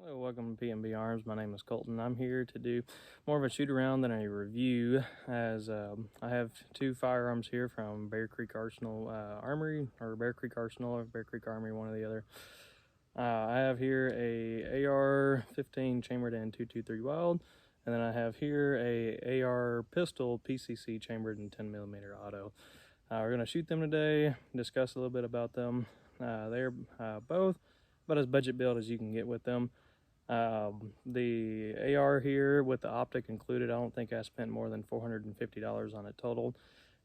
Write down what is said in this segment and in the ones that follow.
Hello, welcome to P&B Arms. My name is Colton. I'm here to do more of a shoot around than a review, as I have two firearms here from Bear Creek Arsenal Armory, or Bear Creek Arsenal, or Bear Creek Armory, one or the other. I have here a AR-15 chambered in .223 Wylde, and then I have here a AR pistol PCC chambered in 10mm auto. We're going to shoot them today, discuss a little bit about them. They're both about as budget build as you can get with them. The AR here with the optic included, I don't think I spent more than $450 on it total.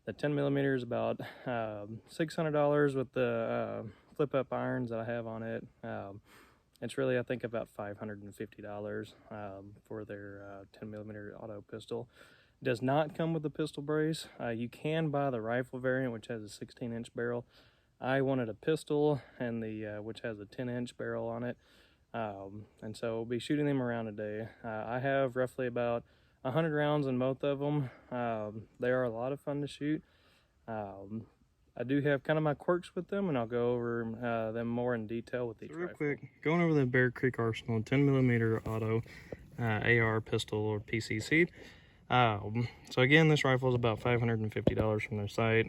The 10mm is about $600 with the flip up irons that I have on it. It's really, I think, about $550 for their 10mm auto pistol. It does not come with the pistol brace. You can buy the rifle variant, which has a 16-inch barrel. I wanted a pistol and the which has a 10-inch barrel on it. And so we'll be shooting them around today. I have roughly about 100 rounds in both of them. They are a lot of fun to shoot. I do have kind of my quirks with them, and I'll go over them more in detail with each rifle. Real quick, going over the Bear Creek Arsenal 10mm auto AR pistol, or PCC. So again, this rifle is about $550 from their site.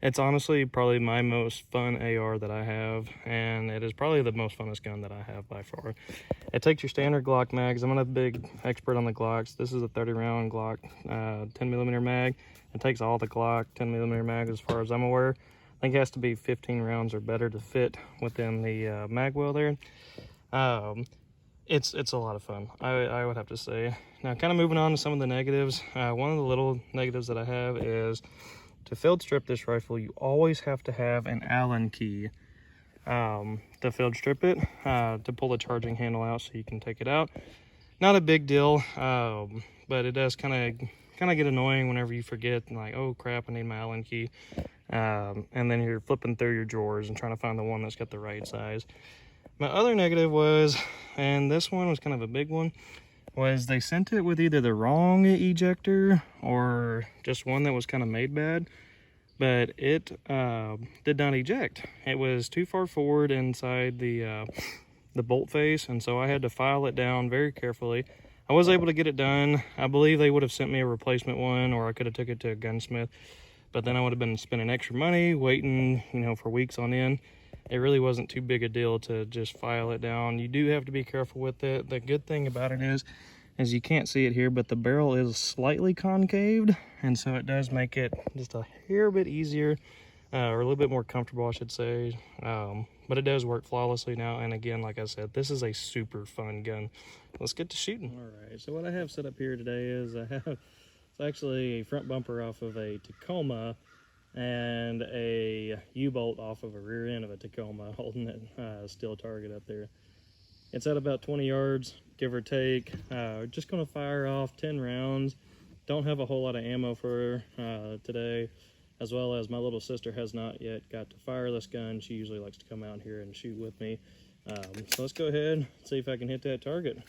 It's honestly probably my most fun AR that I have, and it is probably the most funnest gun that I have by far. It takes your standard Glock mags. I'm not a big expert on the Glocks. This is a 30-round Glock 10mm mag. It takes all the Glock 10mm mags as far as I'm aware. I think it has to be 15 rounds or better to fit within the mag well there. It's a lot of fun, I would have to say. Now, kind of moving on to some of the negatives. One of the little negatives that I have is, to field strip this rifle, you always have to have an Allen key to field strip it, to pull the charging handle out so you can take it out. Not a big deal, but it does kind of get annoying whenever you forget, and like, oh crap, I need my Allen key. And then you're flipping through your drawers and trying to find the one that's got the right size. My other negative was, and this one was kind of a big one, was they sent it with either the wrong ejector or just one that was kind of made bad, but it did not eject. It was too far forward inside the bolt face, and so I had to file it down very carefully. I was able to get it done. I believe they would have sent me a replacement one, or I could have took it to a gunsmith, but then I would have been spending extra money waiting, for weeks on end. It really wasn't too big a deal to just file it down. You do have to be careful with it. The good thing about it is you can't see it here, but the barrel is slightly concaved, and so it does make it just a hair bit easier, or a little bit more comfortable, I should say. But it does work flawlessly now, and again, like I said, this is a super fun gun. Let's get to shooting. All right, so what I have set up here today is it's actually a front bumper off of a Tacoma and a U-bolt off of a rear end of a Tacoma, holding it steel target up there. It's at about 20 yards, give or take. Just gonna fire off 10 rounds. Don't have a whole lot of ammo for today, as well as my little sister has not yet got to fire this gun. She usually likes to come out here and shoot with me. So let's go ahead and see if I can hit that target.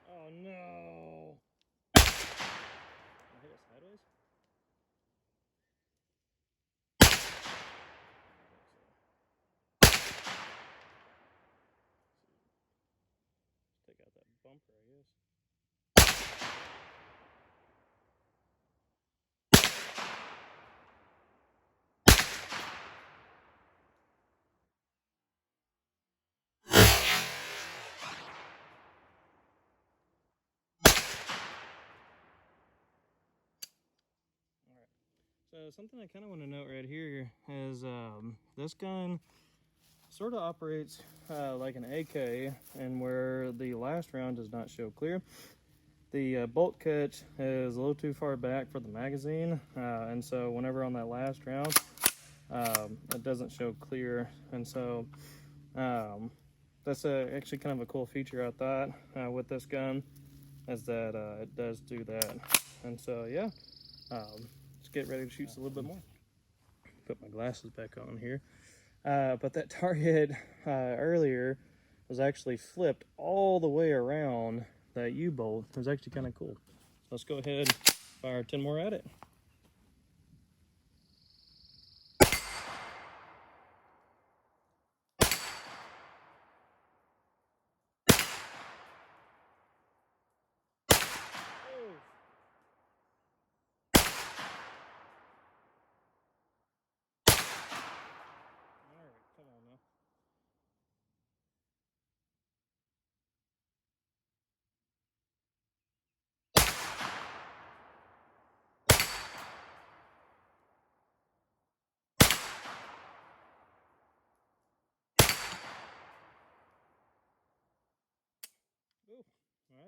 Oh no! I hit it sideways? Take out that bumper, I guess. So something I kind of want to note right here is this gun sort of operates like an AK, and where the last round does not show clear. The bolt catch is a little too far back for the magazine, and so whenever on that last round, it doesn't show clear, and so that's actually kind of a cool feature, I thought, with this gun, is that it does do that. And so yeah, let's get ready to shoot a little bit more. Put my glasses back on here. But that target earlier was actually flipped all the way around that U-bolt. It was actually kind of cool. So let's go ahead and fire 10 more at it.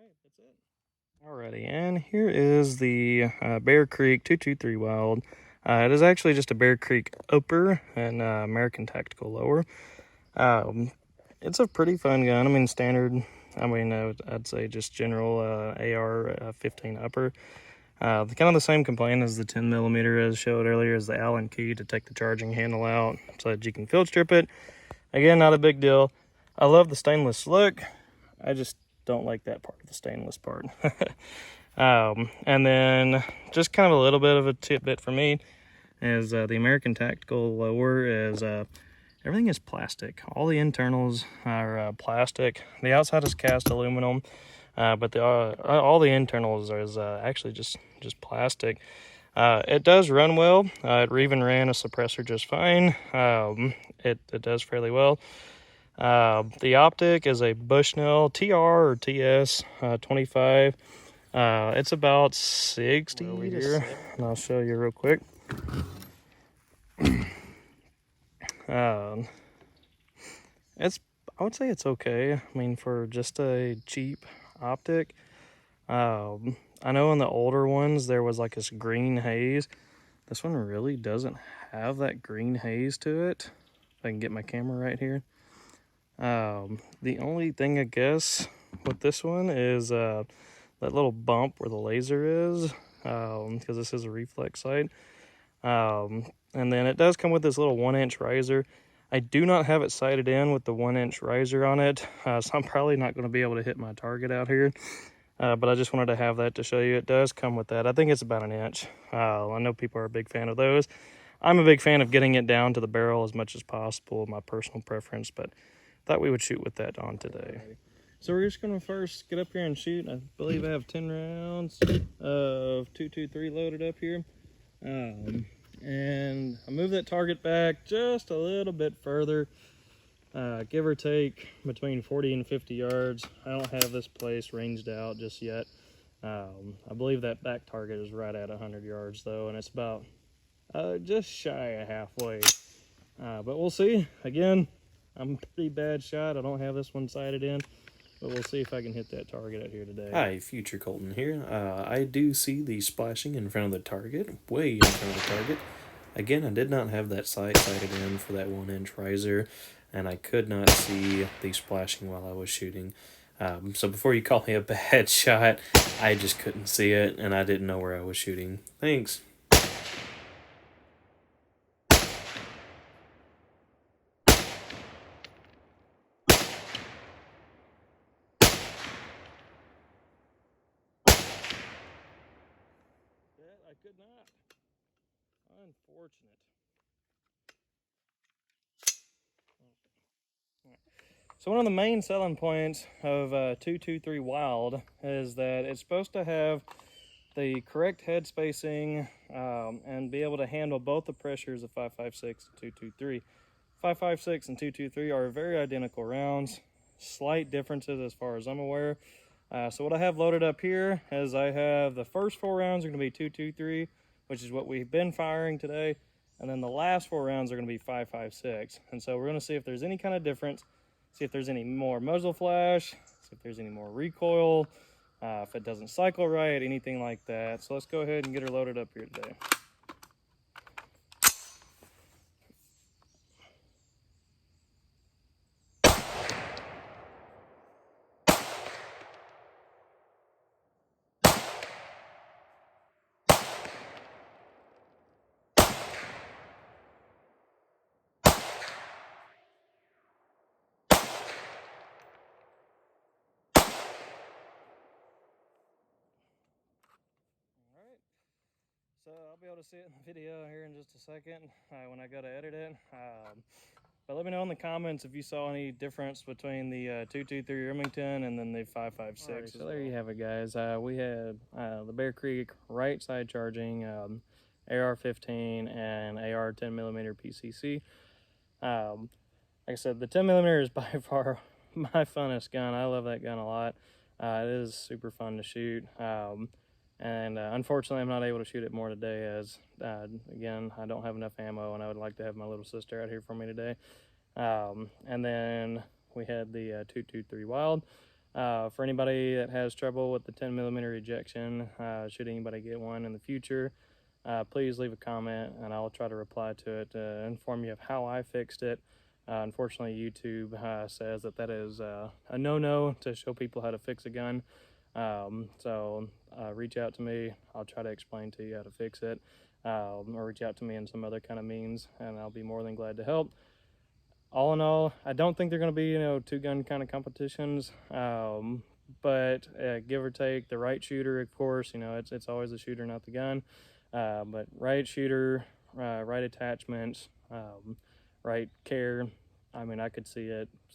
right, that's it. Alrighty, and here is the Bear Creek 223 Wylde. It is actually just a Bear Creek upper and American Tactical lower. It's a pretty fun gun. I mean, standard. I mean, I'd say just general AR 15 upper. Kind of the same complaint as the 10 millimeter as showed earlier, is the Allen key to take the charging handle out so that you can field strip it. Again, not a big deal. I love the stainless look. I just don't like that part of the stainless part. And then just kind of a little bit of a tidbit for me is the American Tactical lower is everything is plastic. All the internals are plastic. The outside is cast aluminum, but all the internals is actually just plastic. It does run well. It even ran a suppressor just fine. It does fairly well. The optic is a Bushnell TR or TS 25. It's about 60 over here, and I'll show you real quick. I would say it's okay. I mean, for just a cheap optic. I know in the older ones there was like this green haze. This one really doesn't have that green haze to it. If I can get my camera right here. The only thing I guess with this one is that little bump where the laser is, because this is a reflex sight. And then it does come with this little 1-inch riser. I do not have it sighted in with the 1-inch riser on it, so I'm probably not going to be able to hit my target out here. But I just wanted to have that to show you. It does come with that. I think it's about 1 inch. I know people are a big fan of those. I'm a big fan of getting it down to the barrel as much as possible, my personal preference, but thought we would shoot with that on today. So we're just going to first get up here and shoot. I believe I have 10 rounds of 223 loaded up here. And I move that target back just a little bit further, give or take between 40 and 50 yards. I don't have this place ranged out just yet. I believe that back target is right at 100 yards though, and it's about just shy of halfway. But we'll see. Again, I'm a pretty bad shot. I don't have this one sighted in, but we'll see if I can hit that target out here today. Hi, Future Colton here. I do see the splashing in front of the target, way in front of the target. Again, I did not have that sight sighted in for that 1-inch riser, and I could not see the splashing while I was shooting. So before you call me a bad shot, I just couldn't see it, and I didn't know where I was shooting. Thanks. I could not. Unfortunate. So one of the main selling points of 223 Wylde is that it's supposed to have the correct head spacing and be able to handle both the pressures of 5.56 and 223. 5.56 and 223 are very identical rounds, slight differences as far as I'm aware. So what I have loaded up here is I have the first 4 rounds are going to be 223, which is what we've been firing today, and then the last 4 rounds are going to be 5.56. And so we're going to see if there's any kind of difference, see if there's any more muzzle flash, see if there's any more recoil, if it doesn't cycle right, anything like that. So let's go ahead and get her loaded up here today. So I'll be able to see it in the video here in just a second when I go to edit it. But let me know in the comments if you saw any difference between the 223 Remington and then the 5.56. Right, so there you have it, guys. We had the Bear Creek right side charging, AR-15 and AR 10mm PCC. Like I said, the 10mm is by far my funnest gun. I love that gun a lot. It is super fun to shoot. And unfortunately, I'm not able to shoot it more today as, again, I don't have enough ammo, and I would like to have my little sister out here for me today. And then we had the 223 Wylde. For anybody that has trouble with the 10mm ejection, should anybody get one in the future, please leave a comment and I'll try to reply to it to inform you of how I fixed it. Unfortunately, YouTube says that is a no-no to show people how to fix a gun. So reach out to me. I'll try to explain to you how to fix it, or reach out to me in some other kind of means, and I'll be more than glad to help. All in all, I don't think they're going to be, two-gun kind of competitions, but give or take, the right shooter, of course, it's always the shooter, not the gun, but right shooter, right attachments, right care. I mean, I could see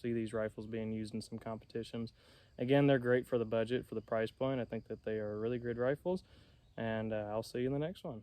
these rifles being used in some competitions. Again, they're great for the budget, for the price point. I think that they are really good rifles, and I'll see you in the next one.